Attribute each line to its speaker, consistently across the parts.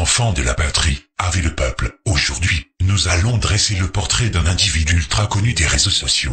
Speaker 1: enfants de la patrie, avec le peuple. Aujourd'hui, nous allons dresser le portrait d'un individu ultra connu des réseaux sociaux.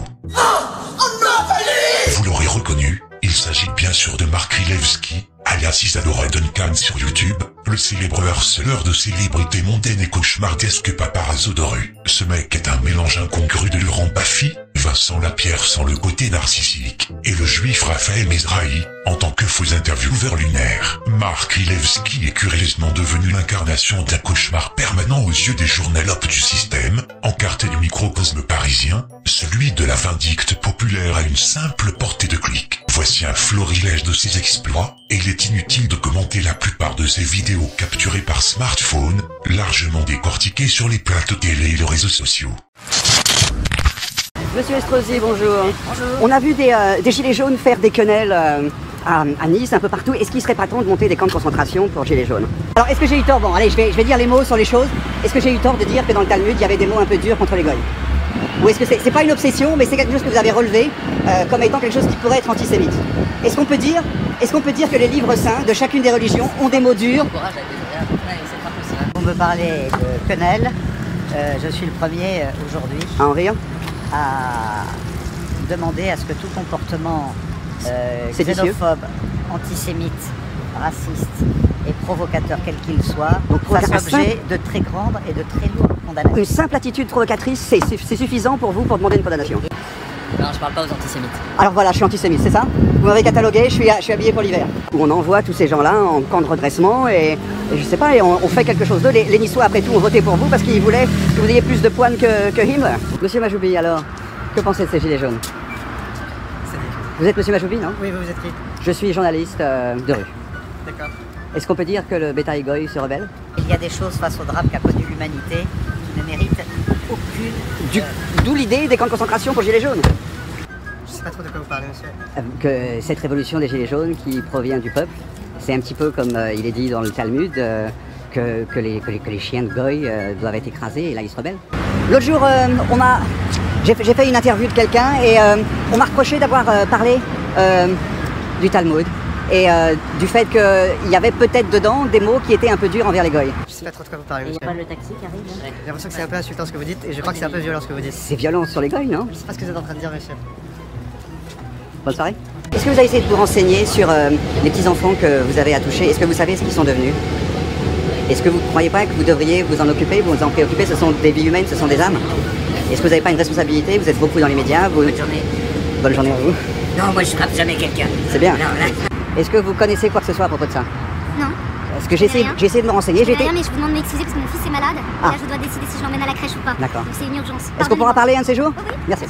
Speaker 1: Vous l'aurez reconnu, il s'agit bien sûr de Mark Rilewski, alias Isadora Duncan sur YouTube, le célèbre harceleur de célébrités mondaines et cauchemardesques paparazzo de rue. Ce mec est un mélange incongru de Laurent Baffy, Vincent Lapierre sans le côté narcissique, et le juif Raphaël Mizrahi, en tant que faux intervieweur lunaire. Mark Rilewski est curieusement devenu l'incarnation d'un cauchemar permanent aux yeux des journalopes du système, encarté du microcosme parisien, celui de la vindicte populaire à une simple portée de clic. Voici un florilège de ses exploits, et il est inutile de commenter la plupart de ses vidéos capturées par smartphone, largement décortiquées sur les plateaux télé et les réseaux sociaux.
Speaker 2: Monsieur Estrosi, bonjour.
Speaker 3: Bonjour.
Speaker 2: On a vu des gilets jaunes faire des quenelles à Nice, un peu partout. Est-ce qu'il serait pas temps de monter des camps de concentration pour gilets jaunes? Alors, est-ce que j'ai eu tort? Bon, allez, je vais dire les mots sur les choses. Est-ce que j'ai eu tort de dire que dans le Talmud, il y avait des mots un peu durs contre les goïs? Ou est-ce que c'est pas une obsession, mais c'est quelque chose que vous avez relevé comme étant quelque chose qui pourrait être antisémite? Est-ce qu'on peut dire que les livres saints de chacune des religions ont des mots durs?
Speaker 3: Vous me parlez de quenelle. Je suis le premier aujourd'hui
Speaker 2: À en rire?
Speaker 3: à demander à ce que tout comportement
Speaker 2: Séditieux.
Speaker 3: xénophobe, antisémite, raciste et provocateur quel qu'il soit
Speaker 2: Donc,
Speaker 3: fasse objet de très grandes et de très lourdes condamnations.
Speaker 2: Une simple attitude provocatrice, c'est suffisant pour vous pour demander une condamnation?
Speaker 4: Non, je parle pas aux antisémites.
Speaker 2: Alors voilà, je suis antisémite, c'est ça? Vous m'avez catalogué, je suis habillé pour l'hiver. Où on envoie tous ces gens-là en camp de redressement et je sais pas, et on fait quelque chose d'eux. Les Niçois, après tout, ont voté pour vous parce qu'ils voulaient que vous ayez plus de poils que Himmler. Monsieur Majoubi, alors, que pensez de ces gilets jaunes? Vous êtes Monsieur Majoubi, non?
Speaker 5: Oui, vous êtes qui?
Speaker 2: Je suis journaliste de rue.
Speaker 5: D'accord.
Speaker 2: Est-ce qu'on peut dire que le bétail goy se rebelle?
Speaker 3: Il y a des choses face au drame qu'a connu l'humanité qui ne méritent aucune...
Speaker 2: D'où l'idée des camps de concentration pour gilets jaunes.
Speaker 5: Je sais pas trop de quoi vous parlez, monsieur.
Speaker 2: Que cette révolution des gilets jaunes qui provient du peuple, c'est un petit peu comme il est dit dans le Talmud, que les chiens de goy doivent être écrasés et là ils se rebellent. L'autre jour, j'ai fait une interview de quelqu'un et on m'a reproché d'avoir parlé du Talmud et du fait qu'il y avait peut-être dedans des mots qui étaient un peu durs envers les goy.
Speaker 5: Je sais pas trop de quoi vous parlez,
Speaker 4: Il n'y
Speaker 5: monsieur.
Speaker 4: a pas le taxi qui arrive là?
Speaker 5: J'ai l'impression que c'est un peu insultant ce que vous dites et je crois que c'est un peu violent ce que vous dites.
Speaker 2: C'est violent sur les goy, non?
Speaker 5: Je sais pas ce que vous êtes en train de dire, monsieur.
Speaker 2: Bonne soirée. Est-ce que vous avez essayé de vous renseigner sur les petits-enfants que vous avez à toucher? Est-ce que vous savez ce qu'ils sont devenus? Est-ce que vous ne croyez pas que vous devriez vous en occuper, vous en préoccuper? Ce sont des vies humaines, ce sont des âmes. Est-ce que vous n'avez pas une responsabilité? Vous êtes beaucoup dans les médias.
Speaker 4: Bonne journée.
Speaker 2: Bonne journée à vous.
Speaker 4: Non, moi je frappe jamais quelqu'un.
Speaker 2: C'est bien.
Speaker 4: Non, là.
Speaker 2: Est-ce que vous connaissez quoi que ce soit à propos de ça?
Speaker 6: Non.
Speaker 2: Parce que j'ai essayé de me renseigner.
Speaker 6: Je rien, mais je vous demande de m'excuser parce que mon fils est malade.
Speaker 2: Ah.
Speaker 6: Et là, je dois décider si je l'emmène à la crèche ou pas.
Speaker 2: D'accord.
Speaker 6: Donc c'est une urgence.
Speaker 2: Est-ce qu'on pourra parler un de ces jours?
Speaker 6: Oui.
Speaker 2: Merci.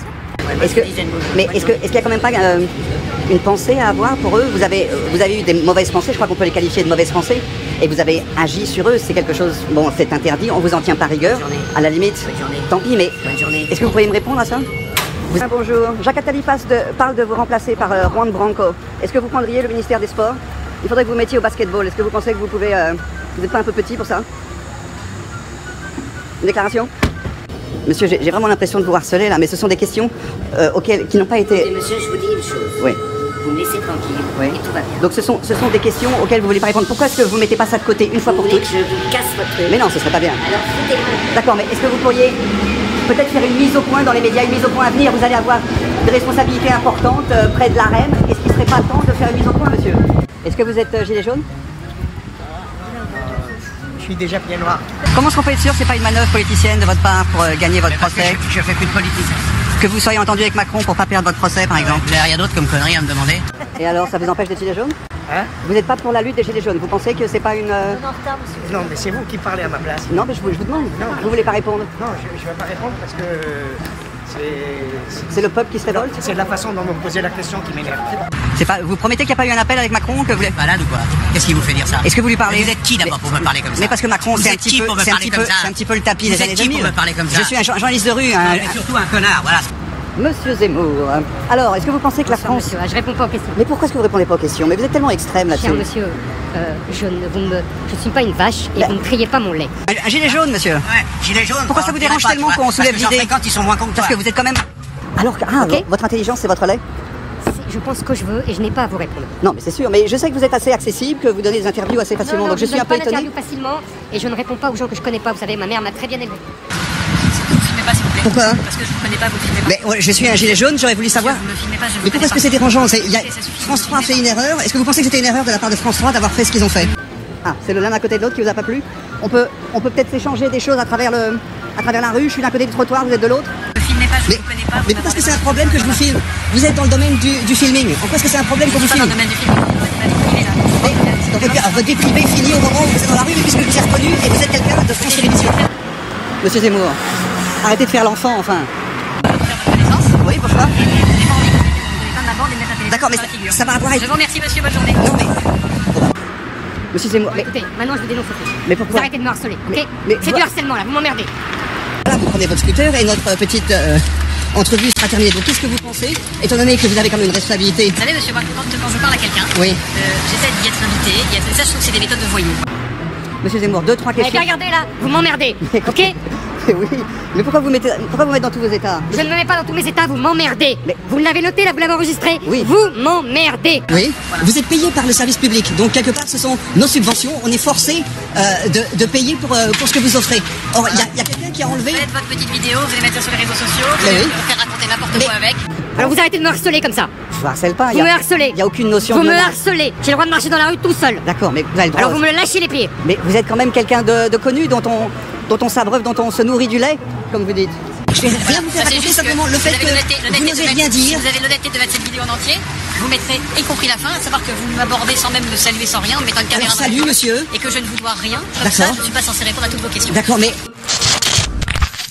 Speaker 4: Ouais, moi,
Speaker 2: Est-ce que,
Speaker 4: je dis,
Speaker 2: mais est-ce qu'il n'y a quand même pas une pensée à avoir pour eux? Vous avez eu des mauvaises pensées, je crois qu'on peut les qualifier de mauvaises pensées, et vous avez agi sur eux, c'est quelque chose, bon, c'est interdit, on vous en tient par rigueur,
Speaker 4: Bonne journée.
Speaker 2: à la limite,
Speaker 4: Bonne journée.
Speaker 2: tant pis, mais
Speaker 4: Bonne journée.
Speaker 2: est-ce que vous pourriez me répondre à ça? Bonjour, Jacques Attali parle de vous remplacer par Juan Branco. Est-ce que vous prendriez le ministère des Sports? Il faudrait que vous mettiez au basketball. Est-ce que vous pensez que vous pouvez... vous n'êtes pas un peu petit pour ça? Une déclaration? Monsieur, j'ai vraiment l'impression de vous harceler là, mais ce sont des questions qui n'ont pas été...
Speaker 4: Écoutez, monsieur, je vous dis une chose.
Speaker 2: Oui.
Speaker 4: Vous me laissez tranquille
Speaker 2: Oui.
Speaker 4: et tout va bien.
Speaker 2: Donc ce sont des questions auxquelles vous voulez pas répondre. Pourquoi est-ce que vous mettez pas ça de côté une fois
Speaker 4: Vous
Speaker 2: pour
Speaker 4: voulez
Speaker 2: toutes?
Speaker 4: que je vous casse votre truc?
Speaker 2: Mais non, ce serait pas bien.
Speaker 4: Alors foutez-le.
Speaker 2: D'accord, mais est-ce que vous pourriez peut-être faire une mise au point dans les médias, une mise au point à venir? Vous allez avoir des responsabilités importantes près de la reine. Est-ce qu'il serait pas temps de faire une mise au point, monsieur? Est-ce que vous êtes gilet jaune?
Speaker 5: Je suis déjà pied noir.
Speaker 2: Comment est-ce qu'on peut être sûr que c'est pas une manœuvre politicienne de votre part pour gagner votre procès?
Speaker 4: Je fais plus de politique.
Speaker 2: Que vous soyez entendu avec Macron pour pas perdre votre procès, par exemple?
Speaker 4: Vous n'avez rien d'autre comme connerie à me demander?
Speaker 2: Et alors, ça vous empêche d'être gilet jaune?
Speaker 5: Hein?
Speaker 2: Vous n'êtes pas pour la lutte des gilets jaunes? Vous pensez que c'est pas une...
Speaker 5: Non, mais c'est vous qui parlez à ma place.
Speaker 2: Non, mais je vous demande. Vous voulez pas répondre?
Speaker 5: Non, je vais pas répondre parce que
Speaker 2: C'est le peuple qui se révolte?
Speaker 5: c'est la façon dont vous me posez la question qui m'énerve.
Speaker 2: Vous promettez qu'il n'y a pas eu un appel avec Macron que vous...
Speaker 4: Malade ou quoi? Qu'est-ce qui vous fait dire ça?
Speaker 2: Est-ce que vous lui parlez?
Speaker 4: Vous êtes qui d'abord pour me parler comme ça?
Speaker 2: Mais parce que Macron,
Speaker 4: Vous
Speaker 2: c'est un
Speaker 4: êtes
Speaker 2: petit
Speaker 4: qui
Speaker 2: peu,
Speaker 4: pour me
Speaker 2: c'est un
Speaker 4: parler
Speaker 2: petit
Speaker 4: comme
Speaker 2: peu,
Speaker 4: ça?
Speaker 2: c'est un petit peu le tapis
Speaker 4: Vous
Speaker 2: des
Speaker 4: êtes
Speaker 2: années
Speaker 4: qui
Speaker 2: 2000.
Speaker 4: pour me parler comme ça?
Speaker 2: Je suis un journaliste de rue.
Speaker 4: Mais surtout un connard, voilà.
Speaker 2: Monsieur Zemmour, alors, est-ce que vous pensez que la France...
Speaker 7: Monsieur, je réponds pas aux questions.
Speaker 2: Mais pourquoi est-ce que vous répondez pas aux questions? Mais vous êtes tellement extrême
Speaker 7: Cher
Speaker 2: là-dessus.
Speaker 7: monsieur, je suis pas une vache et
Speaker 2: Ben-
Speaker 7: vous ne criez pas mon lait.
Speaker 2: Un gilet jaune, monsieur.
Speaker 4: Ouais, gilet jaune.
Speaker 2: Pourquoi ça vous dérange
Speaker 4: pas,
Speaker 2: tellement
Speaker 4: tu vois,
Speaker 2: qu'on soulève
Speaker 4: parce que
Speaker 2: l'idée?
Speaker 4: quand ils sont moins cons que toi.
Speaker 2: Parce que vous êtes quand même... Alors que... Ah,
Speaker 7: Ok.
Speaker 2: votre intelligence, c'est votre lait?
Speaker 7: je pense que je veux et je n'ai pas à vous répondre.
Speaker 2: Non, mais c'est sûr. Mais je sais que vous êtes assez accessible, que vous donnez des interviews assez facilement.
Speaker 7: Non,
Speaker 2: donc je suis un peu
Speaker 7: pas
Speaker 2: étonné.
Speaker 7: d'interview facilement et je ne réponds pas aux gens que je connais pas. Vous savez, ma mère m'a très bien élevé.
Speaker 4: Vous ne filmez pas, s'il vous plaît.
Speaker 2: Pourquoi?
Speaker 4: Parce que je vous connais pas, vous filmez pas.
Speaker 2: Mais ouais, je suis un gilet jaune, j'aurais voulu savoir.
Speaker 4: Vous ne filmez pas, je vous
Speaker 2: Mais pourquoi est-ce que c'est dérangeant? France 3 a fait une erreur. Est-ce que vous pensez que c'était une erreur de la part de France 3 d'avoir fait ce qu'ils ont fait? Ah, c'est le l'un à côté de l'autre qui vous a pas plu? On peut peut-être s'échanger des choses à travers la rue. Je suis d'un côté du trottoir, vous êtes de l'autre.
Speaker 4: Ne filmez pas, je vous connais pas.
Speaker 2: Mais pourquoi est-ce que c'est un problème que je vous filme? Vous êtes dans le domaine du filming. Pourquoi est-ce que c'est un problème qu'on vous
Speaker 4: Pas dans
Speaker 2: filme?
Speaker 4: le domaine du film,
Speaker 2: Votre vie privée finit au moment où vous êtes dans la rue, puisque je vous ai reconnu et vous êtes quelqu'un de France Télévisions. Monsieur Zemmour, arrêtez de faire l'enfant, enfin. Oui, pourquoi? D'accord, mais ça va avoir...
Speaker 4: Je vous remercie, monsieur, bonne journée.
Speaker 2: Non, mais... Monsieur Zemmour, mais...
Speaker 7: Écoutez, maintenant je vous dénonce aussi.
Speaker 2: Mais pourquoi?
Speaker 7: Vous arrêtez de me harceler, ok?
Speaker 2: mais
Speaker 7: C'est du harcèlement là, vous m'emmerdez.
Speaker 2: Voilà, vous prenez votre scooter et notre petite entrevue sera terminée. Donc qu'est-ce que vous pensez, étant donné que vous avez quand même une responsabilité?
Speaker 4: Vous savez, monsieur, quand je parle à quelqu'un,
Speaker 2: Oui.
Speaker 4: j'essaie d'y être invité. Ça, je trouve que c'est des méthodes de voyous.
Speaker 2: Monsieur Zemmour, 2-3
Speaker 7: Allez,
Speaker 2: questions.
Speaker 7: regardez là, vous m'emmerdez, ok?
Speaker 2: Oui, mais pourquoi vous mettez dans tous vos états?
Speaker 7: Je ne me mets pas dans tous mes états, vous m'emmerdez.
Speaker 2: Mais-
Speaker 7: Vous l'avez noté là, vous l'avez enregistré?
Speaker 2: Oui.
Speaker 7: Vous m'emmerdez.
Speaker 2: Oui, vous êtes payé par le service public, donc quelque part ce sont nos subventions, on est forcé de payer pour ce que vous offrez. Or, il y a quelqu'un qui a enlevé...
Speaker 4: Vous faites votre petite vidéo, vous allez mettre ça sur les réseaux sociaux, vous
Speaker 2: Mais
Speaker 4: allez
Speaker 2: oui.
Speaker 4: me faire raconter n'importe quoi avec.
Speaker 7: Alors vous arrêtez de me harceler comme ça.
Speaker 2: Je vous harcèle pas,
Speaker 7: Vous me harcelez.
Speaker 2: il n'y a aucune notion
Speaker 7: Vous
Speaker 2: de
Speaker 7: me
Speaker 2: menace.
Speaker 7: harcelez. J'ai le droit de marcher dans la rue tout seul.
Speaker 2: D'accord, mais vous avez le droit...
Speaker 7: Alors vous me lâchez les pieds.
Speaker 2: Mais vous êtes quand même quelqu'un de connu, dont on s'abreuve, dont on se nourrit du lait, comme vous dites. Je vais rien vous faire
Speaker 4: Ça, c'est
Speaker 2: raconter,
Speaker 4: juste
Speaker 2: simplement
Speaker 4: que
Speaker 2: le
Speaker 4: vous
Speaker 2: fait
Speaker 4: avez l'honnêteté
Speaker 2: que
Speaker 4: de
Speaker 2: vous n'osez
Speaker 4: mettre-
Speaker 2: rien
Speaker 4: Si
Speaker 2: dire.
Speaker 4: vous avez l'honnêteté de mettre cette vidéo en entier, vous mettrez, y compris la fin, à savoir que vous m'abordez sans même me saluer, sans rien, en mettant une caméra
Speaker 2: Alors,
Speaker 4: dans la
Speaker 2: salut,
Speaker 4: gueule,
Speaker 2: monsieur.
Speaker 4: et que je ne vous dois rien. Comme
Speaker 2: D'accord.
Speaker 4: ça, je ne suis pas censé répondre à toutes vos questions.
Speaker 2: D'accord, mais...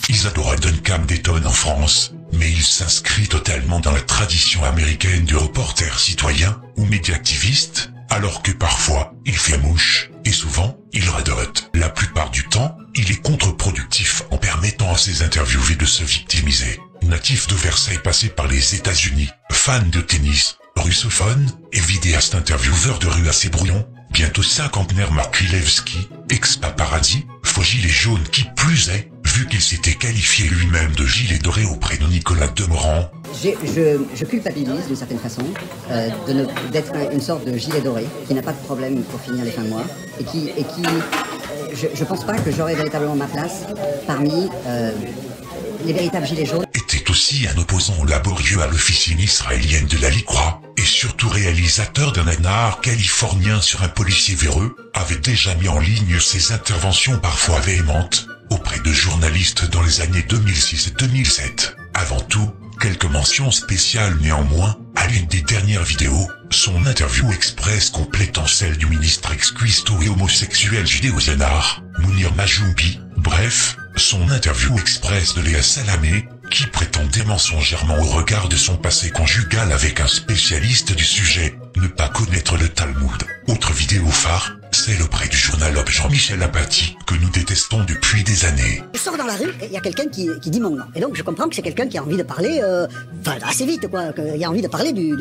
Speaker 1: Isadora Duncan détonne en France, mais il s'inscrit totalement dans la tradition américaine du reporter citoyen ou média-activiste, alors que parfois, il fait mouche, et souvent, il radote. La plupart du temps, il est contre-productif en permettant à ses interviewés de se victimiser. Natif de Versailles passé par les États-Unis, fan de tennis, russophone et vidéaste intervieweur de rue assez brouillon, bientôt cinquantenaire Mark Milewski, ex-paparazzi, faux gilet jaune qui plus est, vu qu'il s'était qualifié lui-même de gilet doré auprès de Nicolas Demorand.
Speaker 2: Je culpabilise d'une certaine façon d'être une sorte de gilet doré qui n'a pas de problème pour finir les fins de mois et qui je pense pas que j'aurais véritablement ma place parmi les véritables gilets jaunes.
Speaker 1: Était aussi un opposant laborieux à l'officine israélienne de la LICRA et surtout réalisateur d'un nanar californien sur un policier véreux, avait déjà mis en ligne ses interventions parfois véhémentes auprès de journalistes dans les années 2006 et 2007. Avant tout, quelques mentions spéciales néanmoins à l'une des dernières vidéos, son interview express complétant celle du ministre ex-cuistot et homosexuel judéo-zénar, Mounir Majoubi. Bref, son interview express de Léa Salamé, qui prétendait mensongèrement au regard de son passé conjugal avec un spécialiste du sujet, ne pas connaître le Talmud. Autre vidéo phare, celle auprès du journalogue Jean-Michel Apathy, que nous détestons depuis des années.
Speaker 3: Je sors dans la rue et il y a quelqu'un qui dit mon nom. Et donc je comprends que c'est quelqu'un qui a envie de parler, assez vite quoi, qu'il a envie de parler du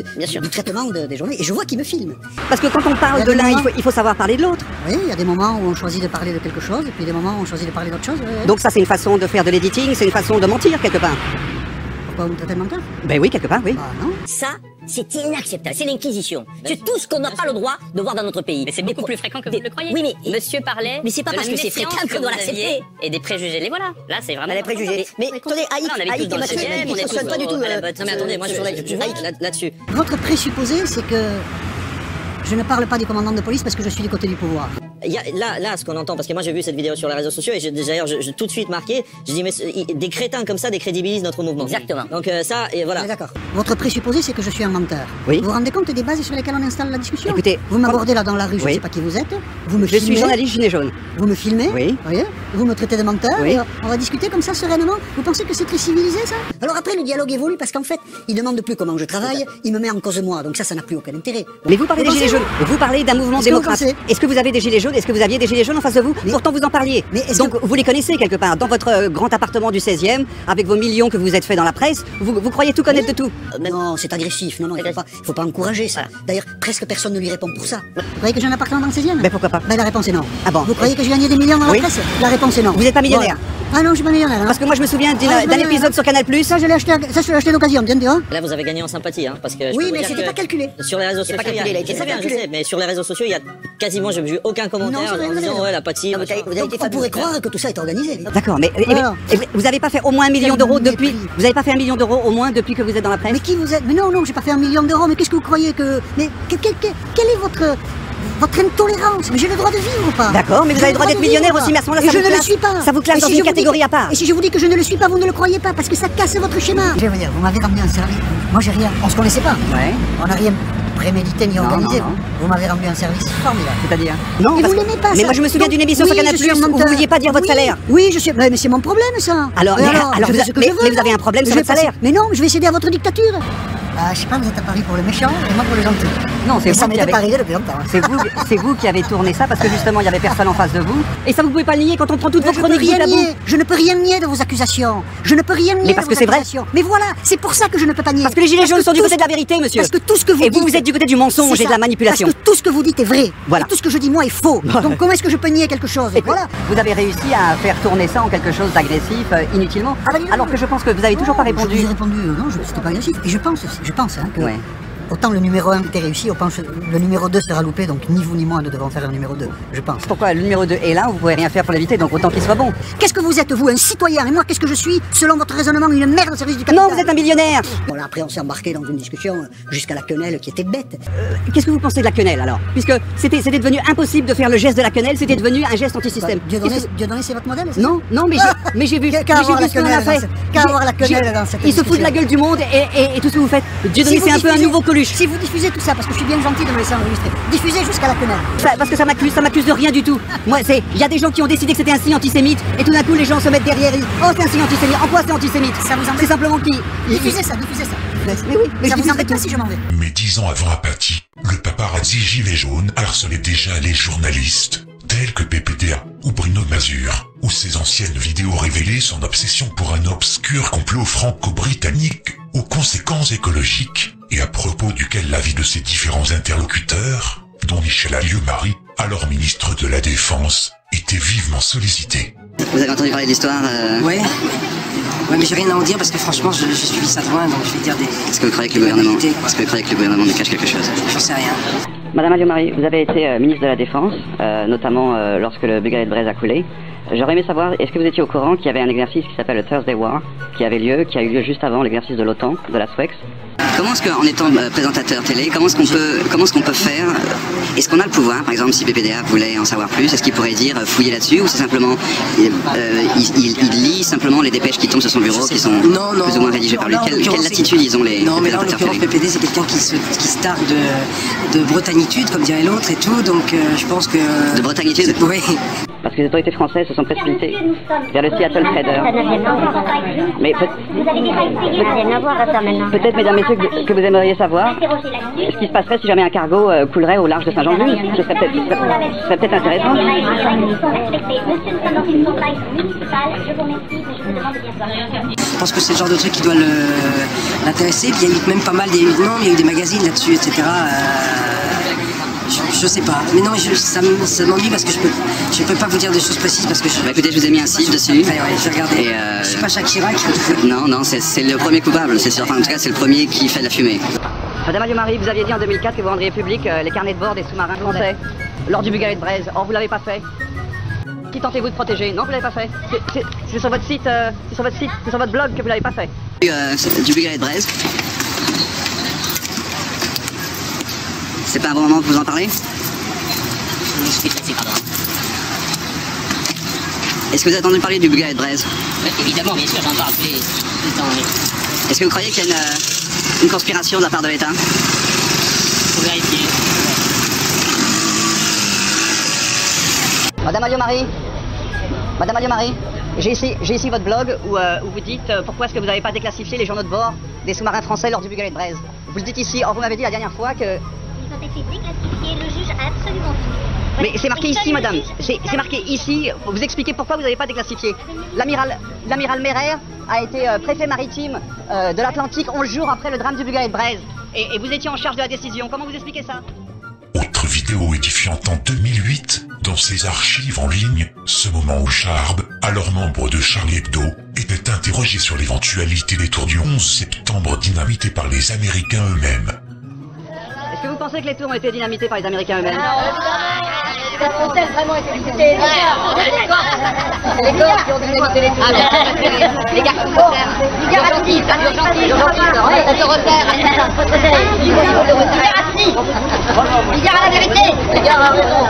Speaker 3: traitement des journées. Et je vois qu'il me filme.
Speaker 2: Parce que quand on parle de l'un, il faut savoir parler de l'autre.
Speaker 3: Oui, il y a des moments où on choisit de parler de quelque chose, et puis des moments où on choisit de parler d'autre chose.
Speaker 2: Donc ça c'est une façon de faire de l'editing, c'est une façon de mentir quelque part.
Speaker 3: Pourquoi vous me traitez de menteur?
Speaker 2: Ben oui, quelque part, oui.
Speaker 3: Ah non.
Speaker 8: Ça, c'est inacceptable. C'est l'inquisition. C'est tout ce qu'on n'a pas le droit de voir dans notre pays.
Speaker 4: Mais c'est beaucoup plus fréquent que vous le croyez.
Speaker 8: Oui, mais
Speaker 4: Monsieur parlait.
Speaker 8: Mais c'est pas
Speaker 4: de
Speaker 8: parce que c'est
Speaker 4: l'amnésiance
Speaker 8: fréquent qu'on doit
Speaker 4: vous
Speaker 8: l'accepter.
Speaker 4: aviez Et des préjugés, les voilà. Là, c'est vraiment.
Speaker 8: les préjugés. Mais attendez, Haït,
Speaker 4: on habite tous dans le 16e, on est tous
Speaker 8: pas du tout.
Speaker 4: à la botte.
Speaker 8: Non mais attendez, moi je suis Haït là-dessus.
Speaker 3: Votre présupposé, c'est que je ne parle pas du commandant de police parce que je suis du côté du pouvoir.
Speaker 8: Il y a, là, ce qu'on entend, parce que moi j'ai vu cette vidéo sur les réseaux sociaux et d'ailleurs j'ai tout de suite marqué, je dis mais des crétins comme ça décrédibilisent notre mouvement.
Speaker 4: Exactement.
Speaker 8: Donc ça, et voilà.
Speaker 3: On est d'accord. Votre présupposé, c'est que je suis un menteur.
Speaker 2: Oui.
Speaker 3: Vous vous rendez compte des bases sur lesquelles on installe la discussion?
Speaker 2: Écoutez,
Speaker 3: vous m'abordez là dans la rue, je ne
Speaker 2: Oui.
Speaker 3: sais pas qui vous êtes. Vous me
Speaker 2: Je
Speaker 3: filmez.
Speaker 2: suis journaliste gilet jaune.
Speaker 3: Vous me filmez.
Speaker 2: Oui.
Speaker 3: Voyez, vous me traitez de menteur.
Speaker 2: Oui.
Speaker 3: Et on va discuter comme ça sereinement. Vous pensez que c'est très civilisé ça? Alors après le dialogue évolue parce qu'en fait, il demande plus comment je travaille, il me met en cause moi. Donc ça n'a plus aucun intérêt.
Speaker 2: Mais vous parlez des
Speaker 3: pensez,
Speaker 2: gilets jaunes, vous parlez d'un mouvement
Speaker 3: Qu'est-ce que vous
Speaker 2: démocrate.
Speaker 3: pensez
Speaker 2: Est-ce que vous avez des gilets jaunes? Est-ce que vous aviez des gilets jaunes en face de vous?
Speaker 3: Mais-
Speaker 2: Pourtant vous en parliez.
Speaker 3: Mais est-ce
Speaker 2: Donc
Speaker 3: que-
Speaker 2: vous les connaissez quelque part. Dans votre grand appartement du 16e, avec vos millions que vous êtes fait dans la presse, vous croyez tout connaître de tout.
Speaker 3: Non, c'est agressif. Non, il faut pas encourager ça. D'ailleurs, presque personne ne lui répond pour ça. Vous croyez que j'ai un appartement dans le 16e?
Speaker 2: Mais pourquoi pas?
Speaker 3: Ben la réponse est non.
Speaker 2: Ah bon?
Speaker 3: Vous croyez que je gagnais des millions dans
Speaker 2: Oui.
Speaker 3: la presse? La réponse est non.
Speaker 2: Vous n'êtes pas millionnaire?
Speaker 3: Voilà. Ah non, je suis pas millionnaire. Hein.
Speaker 2: Parce que moi je me souviens d'un épisode sur Canal+.
Speaker 3: Ça, je l'ai acheté d'occasion, bien sûr.
Speaker 8: Là, vous avez gagné en sympathie, hein, parce que.
Speaker 3: Oui, mais c'était pas calculé.
Speaker 8: Sur les réseaux sociaux, je sais, mais sur les réseaux sociaux, il y a quasiment, j'ai vu aucun commentaire en disant ouais, la pâtie.
Speaker 3: On pourrait croire que tout ça est organisé.
Speaker 2: D'accord, mais vous n'avez pas fait au moins 1 million d'euros depuis. Vous n'avez pas fait 1 million d'euros au moins depuis que vous êtes dans la presse?
Speaker 3: Mais qui vous êtes? Mais non, j'ai pas fait 1 million d'euros. Mais qu'est-ce que vous croyez que. Mais quelle est votre intolérance? Mais j'ai le droit de vivre ou pas?
Speaker 2: D'accord, mais vous avez le droit d'être millionnaire aussi, mais à ce moment-là,
Speaker 3: je ne le suis pas.
Speaker 2: Ça vous classe dans une catégorie à part.
Speaker 3: Et si je vous dis que je ne le suis pas, vous ne le croyez pas, parce que ça casse votre schéma. Je veux dire, vous m'avez ramené un service. Moi, j'ai rien. On se connaissait pas.
Speaker 2: Ouais.
Speaker 3: On n'a rien prémédité ni organisé.
Speaker 2: Non.
Speaker 3: Vous m'avez rendu un service formidable.
Speaker 2: C'est-à-dire? Non,
Speaker 3: mais vous l'aimez pas.
Speaker 2: Mais moi, je me souviens d'une émission sur Canal+, où vous ne vouliez pas dire votre salaire.
Speaker 3: Oui, je sais. Mais c'est mon problème, ça.
Speaker 2: Alors, vous avez un problème sur votre salaire.
Speaker 3: Mais non, je vais céder à votre dictature. Je sais pas, vous êtes à Paris pour le méchant et moi pour le gentil.
Speaker 2: Non, c'est
Speaker 3: ça m'est arrivé depuis longtemps.
Speaker 2: C'est vous qui avez tourné ça parce que justement il y avait personne en face de vous. Et ça vous pouvez pas le nier quand on prend toutes vos chroniques bout à bout.
Speaker 3: Je ne peux rien nier de vos accusations. Je ne peux rien nier.
Speaker 2: Mais parce que c'est vrai.
Speaker 3: Mais voilà, c'est pour ça que je ne peux pas nier.
Speaker 2: Parce que les gilets jaunes sont du côté de la vérité, monsieur.
Speaker 3: Parce que tout ce que vous dites.
Speaker 2: Et vous êtes du côté du mensonge et de la manipulation.
Speaker 3: Parce que tout ce que vous dites est vrai.
Speaker 2: Voilà.
Speaker 3: Et tout ce que je dis moi est faux. Donc comment est-ce que je peux nier quelque chose?
Speaker 2: Et voilà. Vous avez réussi à faire tourner ça en quelque chose d'agressif inutilement. Alors que je pense que vous avez toujours pas répondu.
Speaker 3: Je vous ai répondu non, c'était pas agressif. Et je pense que.
Speaker 2: Ouais.
Speaker 3: Autant le numéro 1 était réussi, autant le numéro 2 sera loupé, donc ni vous ni moi ne devons faire le numéro 2, je pense.
Speaker 2: Pourquoi le numéro 2 est là, vous pouvez rien faire pour l'éviter, donc autant qu'il soit bon.
Speaker 3: Qu'est-ce que vous êtes, vous, un citoyen? Et moi, qu'est-ce que je suis? Selon votre raisonnement, une merde au service du capital.
Speaker 2: Non, vous êtes un millionnaire.
Speaker 3: Bon, là, après, on s'est embarqué dans une discussion jusqu'à la quenelle qui était bête.
Speaker 2: Qu'est-ce que vous pensez de la quenelle, alors? Puisque c'était devenu impossible de faire le geste de la quenelle, c'était devenu un geste anti-système.
Speaker 3: Dieudonné, c'est votre modèle?
Speaker 2: Non, mais j'ai vu ce qu'on a fait.
Speaker 3: Qu'à avoir la quenelle dans cette discussion.
Speaker 2: Il se fout de la gueule du monde et tout ce que vous faites. Dieudonné, c'est un peu un nouveau Coluche.
Speaker 3: Si vous diffusez tout ça, parce que je suis bien gentil de me laisser enregistrer. Diffusez jusqu'à la quenelle.
Speaker 2: Parce que ça m'accuse de rien du tout. Moi, il y a des gens qui ont décidé que c'était un signe antisémite, et tout d'un coup, les gens se mettent derrière et disent oh, c'est un signe antisémite. En quoi c'est antisémite? Ça vous embête? C'est simplement qui.
Speaker 3: Diffusez ça.
Speaker 2: Mais oui, mais
Speaker 3: ça vous embête pas si je m'en vais.
Speaker 1: Mais 10 ans avant Apathy, le paparazzi gilet jaune harcelait déjà les journalistes, tels que PPDA ou Bruno Mazur, où ses anciennes vidéos révélaient son obsession pour un obscur complot franco-britannique aux conséquences écologiques, et à propos duquel l'avis de ses différents interlocuteurs, dont Michel Alliot-Marie, alors ministre de la Défense, était vivement sollicité.
Speaker 2: Vous avez entendu parler de l'histoire
Speaker 9: Ouais, mais j'ai rien à en dire parce que franchement, je suis ça de loin, donc je vais dire des.
Speaker 2: Est-ce que vous croyez que le gouvernement nous cache quelque chose?
Speaker 9: J'en sais rien.
Speaker 2: Madame Alliot-Marie, vous avez été ministre de la Défense, notamment lorsque le Bulgarie de Brest a coulé. J'aurais aimé savoir, est-ce que vous étiez au courant qu'il y avait un exercice qui s'appelle le Thursday War, qui a eu lieu juste avant l'exercice de l'OTAN, de la SWEX? Comment est-ce qu'en étant présentateur télé, comment est-ce qu'on peut faire? Est-ce qu'on a le pouvoir, par exemple, si PPDA voulait en savoir plus, est-ce qu'il pourrait dire fouiller là-dessus, ou c'est simplement il lit simplement les dépêches qui tombent sur son bureau, qui sont plus ou moins rédigées par lui? Quelle latitude ils ont les
Speaker 9: Non, mais là en
Speaker 2: présentateurs
Speaker 9: l'occurrence, PPD c'est quelqu'un qui se targue de bretagnitude, comme dirait l'autre et tout, donc je pense que.
Speaker 2: De bretagnitude?
Speaker 9: Oui.
Speaker 2: Parce que les autorités françaises se sont précipitées vers le Seattle Trader. Mais peut-être, mesdames, messieurs, que vous aimeriez savoir ce qui se passerait si jamais un cargo coulerait au large de Saint-Jean-de-Luz. Ce serait peut-être intéressant.
Speaker 9: Je pense que c'est le genre de truc qui doit l'intéresser. Puis il y a eu même pas mal il y a eu des magazines là-dessus, etc. Je sais pas, mais non, ça m'ennuie parce que je peux pas vous dire des choses précises parce que
Speaker 2: écoutez, je vous ai mis un site dessus.
Speaker 9: Ouais, je vais regarder. Je suis pas Jacques Chirac.
Speaker 2: Non, c'est le premier coupable, c'est sûr. Enfin, en tout cas, c'est le premier qui fait de la fumée. Madame Alliot-Marie, vous aviez dit en 2004 que vous rendriez public les carnets de bord des sous-marins français lors du Bulgarie de Brest. Or, vous l'avez pas fait. Qui tentez-vous de protéger? Non, vous l'avez pas fait. C'est sur votre site, c'est sur votre blog que vous l'avez pas fait. Du Bulgarie de Brest. C'est pas un bon moment pour vous en parler? Est-ce que vous avez entendu parler du Bulgarie de Brest?
Speaker 10: Évidemment, bien sûr, j'en parle tout le temps.
Speaker 2: Est-ce que vous croyez qu'il y a une conspiration de la part de l'État?
Speaker 10: Faut vérifier.
Speaker 2: Madame Alliot-Marie, j'ai ici votre blog où vous dites pourquoi est-ce que vous n'avez pas déclassifié les journaux de bord des sous-marins français lors du Bulgarie de Brest. Vous le dites ici. Or, vous m'avez dit la dernière fois que...
Speaker 6: Ils ont été déclassifiés, le juge a absolument tout.
Speaker 2: Mais c'est marqué ici, madame. C'est marqué ici. Vous expliquez pourquoi vous n'avez pas déclassifié. L'amiral Merer a été préfet maritime de l'Atlantique 11 jours après le drame du Bulgarie de Brest. Et vous étiez en charge de la décision. Comment vous expliquez ça?
Speaker 1: Autre vidéo édifiante en 2008, dans ses archives en ligne, ce moment où Charb, alors membre de Charlie Hebdo, était interrogé sur l'éventualité des tours du 11 septembre dynamités par les Américains eux-mêmes.
Speaker 2: Est-ce que vous pensez que les tours ont été dynamités par les Américains eux-mêmes?
Speaker 6: Ont-elles vraiment été visitées?
Speaker 2: Les gars qui ont dynamité les tours. Les gars qui sont l'urgentiste, ça se resserre.
Speaker 6: Bigard à la vérité. Bigard a raison.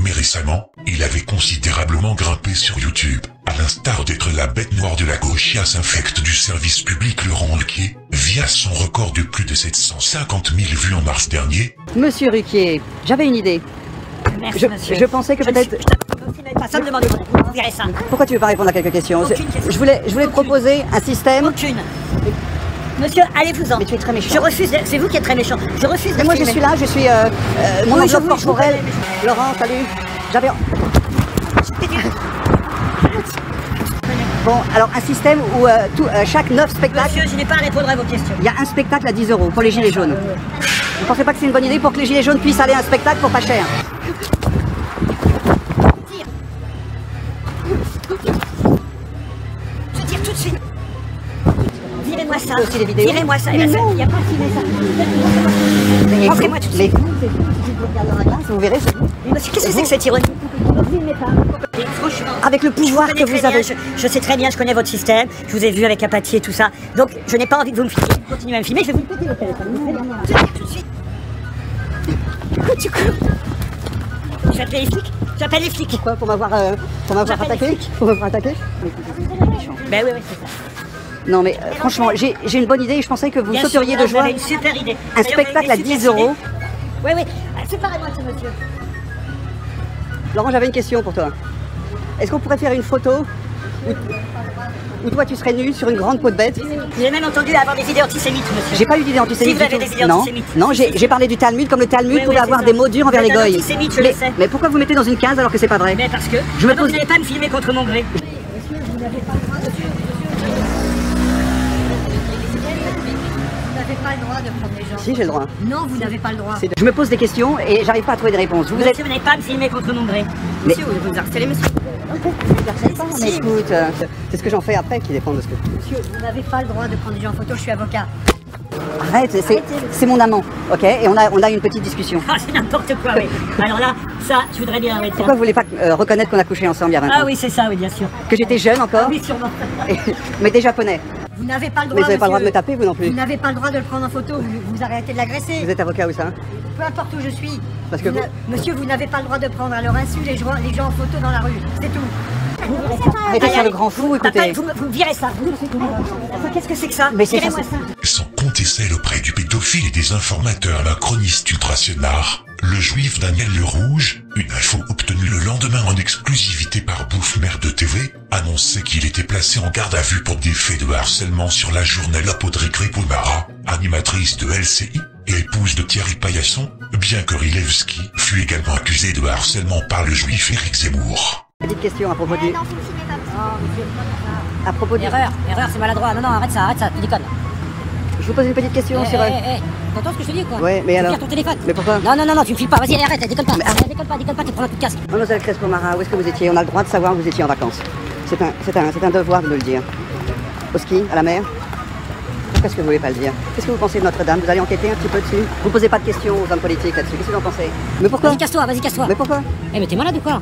Speaker 1: Mais récemment, il avait considérablement grimpé sur YouTube. À l'instar d'être la bête noire de la gauchiasse infecte du service public Laurent Ruquier, via son record de plus de 750 000 vues en mars dernier.
Speaker 2: Monsieur Ruquier, j'avais une idée.
Speaker 6: Merci, monsieur.
Speaker 2: Je pensais que peut-être...
Speaker 6: Ça me demande, vous verrez ça.
Speaker 2: Pourquoi tu veux pas répondre à quelques questions?
Speaker 6: Aucune question.
Speaker 2: Je voulais proposer un système...
Speaker 6: Aucune. Monsieur, allez-vous-en.
Speaker 2: Mais tu es très méchant.
Speaker 6: Je refuse, c'est vous qui êtes très méchant. Je refuse.
Speaker 2: Mais moi je suis là, je suis... mon
Speaker 6: Oui,
Speaker 2: enveloppe
Speaker 6: je
Speaker 2: corporelle. Laurent, salut. J'avais... Bon, alors un système où chaque 9 spectacles...
Speaker 6: Monsieur, je n'ai pas à répondre à vos questions.
Speaker 2: Il y a un spectacle à 10 € pour les gilets jaunes. Vous pensez pas que c'est une bonne idée pour que les gilets jaunes puissent aller à un spectacle pour pas cher?
Speaker 6: Je tire tout de suite. Virez-moi ça.
Speaker 2: Aussi les vidéos.
Speaker 6: Virez-moi ça. Il n'y a pas de filmer ça. Rentrez-moi tout de suite.
Speaker 2: Vous verrez.
Speaker 6: Mais monsieur, qu'est-ce que c'est que cette ironie? Franchement,
Speaker 2: Avec le pouvoir que vous avez...
Speaker 6: je sais très bien, je connais votre système, je vous ai vu avec Apathie et tout ça, donc je n'ai pas envie de vous me filmer. Continuez à me filmer, je vais vous péter le téléphone. Tout de suite. Tu cours. Je vais appeler les flics. J'appelle les flics.
Speaker 2: Pourquoi? Pour m'avoir attaqué? Pour m'avoir attaqué?
Speaker 6: Ben oui, c'est ça.
Speaker 2: Non mais franchement, j'ai une bonne idée et je pensais que vous
Speaker 6: Bien
Speaker 2: sauteriez
Speaker 6: sûr,
Speaker 2: de joie.
Speaker 6: vous avez une super idée.
Speaker 2: Un spectacle à 10 €.
Speaker 6: Oui, oui. Séparez-moi de ce monsieur.
Speaker 2: Laurent, j'avais une question pour toi. Est-ce qu'on pourrait faire une photo où toi tu serais nu sur une grande peau de bête?
Speaker 6: J'ai même entendu avoir des idées antisémites, monsieur.
Speaker 2: J'ai pas eu d'idée antisémite.
Speaker 6: Si vous avez des idées antisémites.
Speaker 2: Non, j'ai parlé du Talmud, comme le Talmud pouvait avoir des mots durs envers les goïs. Mais pourquoi vous mettez dans une case alors que c'est pas vrai?
Speaker 6: Mais parce que
Speaker 2: je me pose...
Speaker 6: vous n'allez pas me filmer contre mon gré. Pas le droit de prendre les gens.
Speaker 2: Si, j'ai le droit.
Speaker 6: Non, vous n'avez pas le droit.
Speaker 2: Je me pose des questions et j'arrive pas à trouver des réponses.
Speaker 6: Monsieur, vous n'avez pas à me filmer contre mon gré.
Speaker 2: Mais...
Speaker 6: Monsieur, vous harcelez, monsieur.
Speaker 2: Mais écoute, c'est ce que j'en fais après qui dépend de ce que...
Speaker 6: Monsieur, vous n'avez pas le droit de prendre des gens en photo, je suis avocat.
Speaker 2: Arrête, c'est mon amant, ok? Et on a une petite discussion.
Speaker 6: Ah, c'est n'importe quoi, oui. Alors là, ça, je voudrais bien arrêter.
Speaker 2: Pourquoi vous voulez pas reconnaître qu'on a couché ensemble il y a 20 ans?
Speaker 6: Ah oui, c'est ça, oui, bien sûr.
Speaker 2: Que j'étais jeune encore?
Speaker 6: Ah oui, sûrement.
Speaker 2: Mais des japonais.
Speaker 6: Vous n'avez pas le droit,
Speaker 2: mais vous n'avez pas le droit de me taper, vous non plus?
Speaker 6: Vous n'avez pas le droit de le prendre en photo, vous arrêtez de l'agresser.
Speaker 2: Vous êtes avocat où ça?
Speaker 6: Peu importe où je suis.
Speaker 2: Parce que
Speaker 6: monsieur, vous n'avez pas le droit de prendre à leur insu les gens en photo dans la rue. C'est tout.
Speaker 2: Arrêtez de faire le grand fou, écoutez.
Speaker 6: Vous virez ça. Qu'est-ce que c'est que ça?
Speaker 2: Mais c'est ça.
Speaker 1: Sans compter celle auprès du pédophile et des informateurs macronistes ultrasionards, le juif Daniel Le Rouge, une info obtenue le lendemain en exclusivité par Bouffe Merde TV, annonçait qu'il était placé en garde à vue pour des faits de harcèlement sur la journaliste Audrey Crépomara, animatrice de LCI et épouse de Thierry Paillasson, bien que Rilevski fut également accusé de harcèlement par le juif Éric Zemmour.
Speaker 2: Petite question à propos du... À propos du...
Speaker 6: Erreur, c'est maladroit. Non, arrête ça, tu déconnes.
Speaker 2: Je vous pose une petite question sur...
Speaker 6: T'entends ce que je te dis, quoi?
Speaker 2: Ouais, mais alors...
Speaker 6: Tu ton téléphone.
Speaker 2: Mais pourquoi?
Speaker 6: Non, tu me files pas, vas-y, arrête, déconne pas. Déconne pas, tu prends un coup de casque.
Speaker 2: Mademoiselle Crépomara, où est-ce que vous étiez? On a le droit de savoir où vous étiez en vacances. C'est un devoir de le dire. Au ski, à la mer? Pourquoi est-ce que vous voulez pas le dire? Qu'est-ce que vous pensez de Notre-Dame? Vous allez enquêter un petit peu dessus? Vous posez pas de questions aux hommes politiques là-dessus. Qu'est-ce que vous en pensez? Mais pourquoi?
Speaker 6: Vas-y, casse-toi.
Speaker 2: Mais pourquoi?
Speaker 6: Mais t'es malade ou quoi?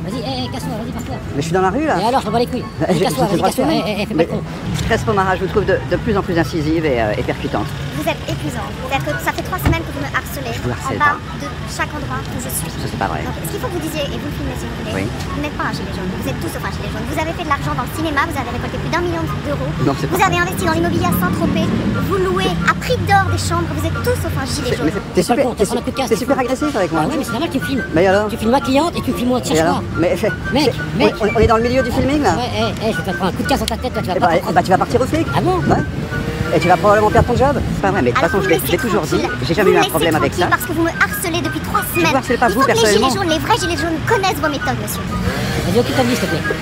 Speaker 6: Vas-y, casse-toi, vas-y, passe-toi.
Speaker 2: Mais je suis dans la rue là.
Speaker 6: Et alors, je m'en bats les couilles. Casse-toi, fais pas le con.
Speaker 2: Crépomara, je vous trouve de plus en plus incisive et percutante.
Speaker 11: Vous êtes épuisant. C'est-à-dire que ça fait 3 semaines que vous me harcelez.
Speaker 2: Je vous harcèle
Speaker 11: en bas de chaque endroit où je suis.
Speaker 2: Ça, c'est pas vrai.
Speaker 11: Donc, ce qu'il faut que vous disiez, et vous le filmez si vous voulez,
Speaker 2: oui.
Speaker 11: Vous n'êtes pas un gilet jaune. Vous êtes tous sauf un gilet jaune. Vous avez fait de l'argent dans le cinéma, vous avez récolté plus d'1 million d'euros.
Speaker 2: Non, c'est pas
Speaker 11: vous avez investi dans l'immobilier à Saint-Tropez. Vous louez à prix d'or des chambres. Vous êtes tous sauf un gilet jaune.
Speaker 2: T'es super agressif avec moi.
Speaker 6: Ah ouais, mais c'est normal que tu filmes.
Speaker 2: Mais alors?
Speaker 6: Tu filmes ma cliente et tu filmes moi. Tiens, quoi.
Speaker 2: Mec, on est dans le milieu du filming là.
Speaker 6: Ouais, je vais te prendre un coup de casse dans ta tête, tu vas pas.
Speaker 2: Tu vas partir au flic.
Speaker 6: Ah bon?
Speaker 2: Ouais. Et tu vas probablement perdre ton job. C'est pas vrai, mais de toute façon, je l'ai toujours dit, j'ai jamais eu un problème avec ça.
Speaker 11: Parce que vous me harcelez depuis 3 semaines.
Speaker 2: Je vous harcèle pas vous personnellement.
Speaker 11: Les gilets jaunes, les vrais gilets jaunes connaissent vos méthodes, monsieur.
Speaker 6: Vas-y, occupe ta vie, s'il te plaît.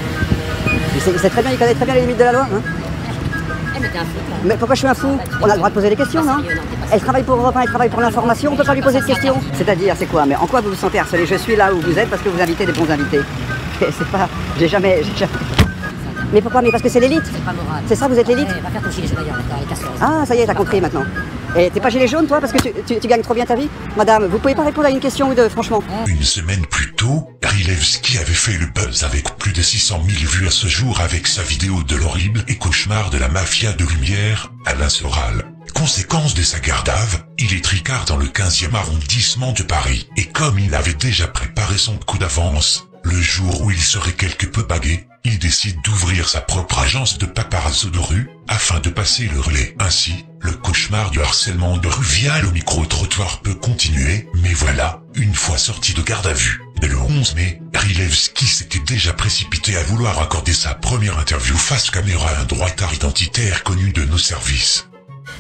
Speaker 2: Il sait très bien, il connaît très bien les limites de la loi. Hein. mais t'es un fou. Mais pourquoi je suis un fou? On a le droit de poser des questions, non? Elle travaille pour Europe 1, elle travaille pour l'information, on peut pas lui poser de questions. C'est-à-dire, c'est quoi? Mais en quoi vous vous sentez harcelé? Je suis là où vous êtes parce que vous invitez des bons invités. C'est pas... J'ai jamais... Mais pourquoi? Mais parce que c'est l'élite. C'est pas moral. C'est ça, vous êtes l'élite? Va faire ton gilet jaune d'ailleurs, Ah, ça y est, t'as compris maintenant. Et t'es pas gilet jaune, toi, parce que tu gagnes trop bien ta vie? Madame, vous pouvez pas répondre à une question ou deux, franchement?
Speaker 1: Une semaine plus tôt, Rilevski avait fait le buzz avec plus de 600 000 vues à ce jour avec sa vidéo de l'horrible et cauchemar de la mafia de Lumière, Alain Soral. Conséquence de sa gardave, il est tricard dans le 15e arrondissement de Paris. Et comme il avait déjà préparé son coup d'avance, le jour où il serait quelque peu bagué, il décide d'ouvrir sa propre agence de paparazzo de rue, afin de passer le relais. Ainsi, le cauchemar du harcèlement de rue via le micro-trottoir peut continuer, mais voilà, une fois sorti de garde à vue. Dès le 11 mai, Rilevski s'était déjà précipité à vouloir accorder sa première interview face caméra à un droitard identitaire connu de nos services.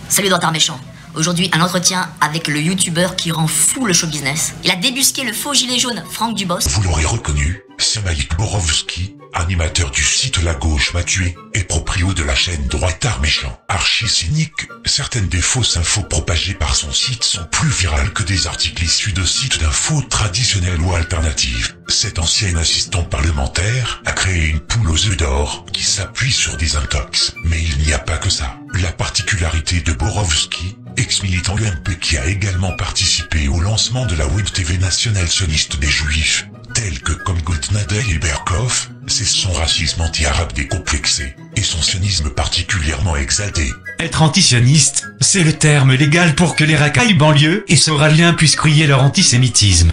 Speaker 12: Salut droitard méchant. Aujourd'hui, un entretien avec le youtubeur qui rend fou le show business. Il a débusqué le faux gilet jaune Franck Dubos.
Speaker 1: Vous l'aurez reconnu, c'est Maïk Borowski, animateur du site La Gauche m'a tué et proprio de la chaîne Droitard Méchant. Archi cynique, certaines des fausses infos propagées par son site sont plus virales que des articles issus de sites d'infos traditionnels ou alternatifs. Cet ancien assistant parlementaire a créé une poule aux œufs d'or qui s'appuie sur des intox. Mais il n'y a pas que ça. La particularité de Borowski, ex-militant UMP qui a également participé au lancement de la web TV nationale sioniste des Juifs, tels que comme Goldnadel et Berkoff, c'est son racisme anti-arabe décomplexé, et son sionisme particulièrement exalté.
Speaker 13: Être antisioniste, c'est le terme légal pour que les racailles banlieues et soraliens puissent crier leur antisémitisme.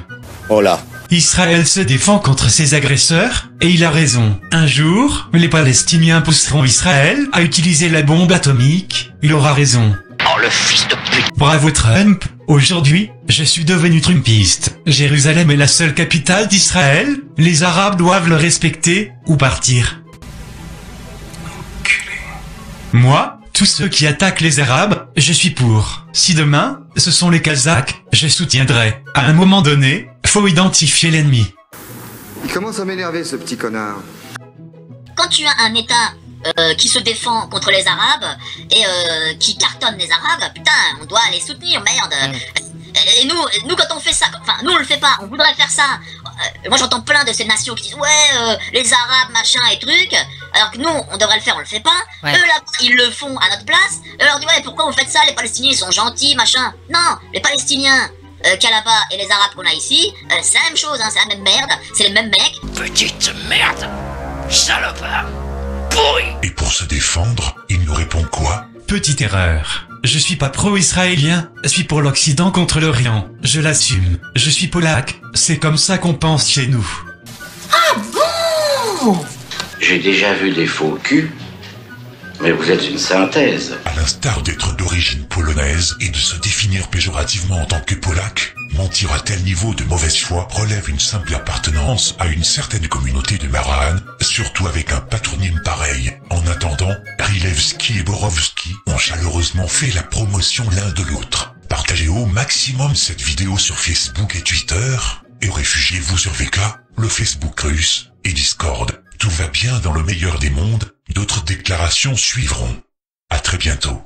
Speaker 13: Oh là. Israël se défend contre ses agresseurs, et il a raison. Un jour, les Palestiniens pousseront Israël à utiliser la bombe atomique, il aura raison. Oh le fils de pute. Bravo Trump. Aujourd'hui, je suis devenu trumpiste. Jérusalem est la seule capitale d'Israël, les Arabes doivent le respecter, ou partir. Enculé. Moi, tous ceux qui attaquent les Arabes, je suis pour. Si demain, ce sont les Kazakhs, je soutiendrai. À un moment donné, faut identifier l'ennemi.
Speaker 14: Il commence à m'énerver ce petit connard.
Speaker 12: Quand tu as un État qui se défend contre les Arabes et qui cartonne les Arabes, putain, on doit les soutenir, merde. Et nous quand on fait ça, enfin nous on le fait pas, on voudrait faire ça. Moi j'entends plein de ces nations qui disent ouais les Arabes machin et trucs, alors que nous on devrait le faire, on le fait pas. Ouais. Eux là ils le font à notre place. Eux leur disent ouais pourquoi vous faites ça, les Palestiniens ils sont gentils machin. Non, les Palestiniens qu'il y a là-bas et les Arabes qu'on a ici, c'est la même chose, hein, c'est la même merde, c'est les mêmes mecs. Petite merde, salopard.
Speaker 1: Et pour se défendre, il nous répond quoi?
Speaker 13: Petite erreur. Je suis pas pro-israélien, je suis pour l'Occident contre l'Orient. Je l'assume. Je suis polac, c'est comme ça qu'on pense chez nous.
Speaker 15: Ah bon?
Speaker 16: J'ai déjà vu des faux culs, mais vous êtes une synthèse.
Speaker 1: À l'instar d'être d'origine polonaise et de se définir péjorativement en tant que polac, mentir à tel niveau de mauvaise foi relève une simple appartenance à une certaine communauté de Marahan, surtout avec un patronyme pareil. En attendant, Rilevski et Borowski ont chaleureusement fait la promotion l'un de l'autre. Partagez au maximum cette vidéo sur Facebook et Twitter, et réfugiez-vous sur VK, le Facebook russe, et Discord. Tout va bien dans le meilleur des mondes, d'autres déclarations suivront. À très bientôt.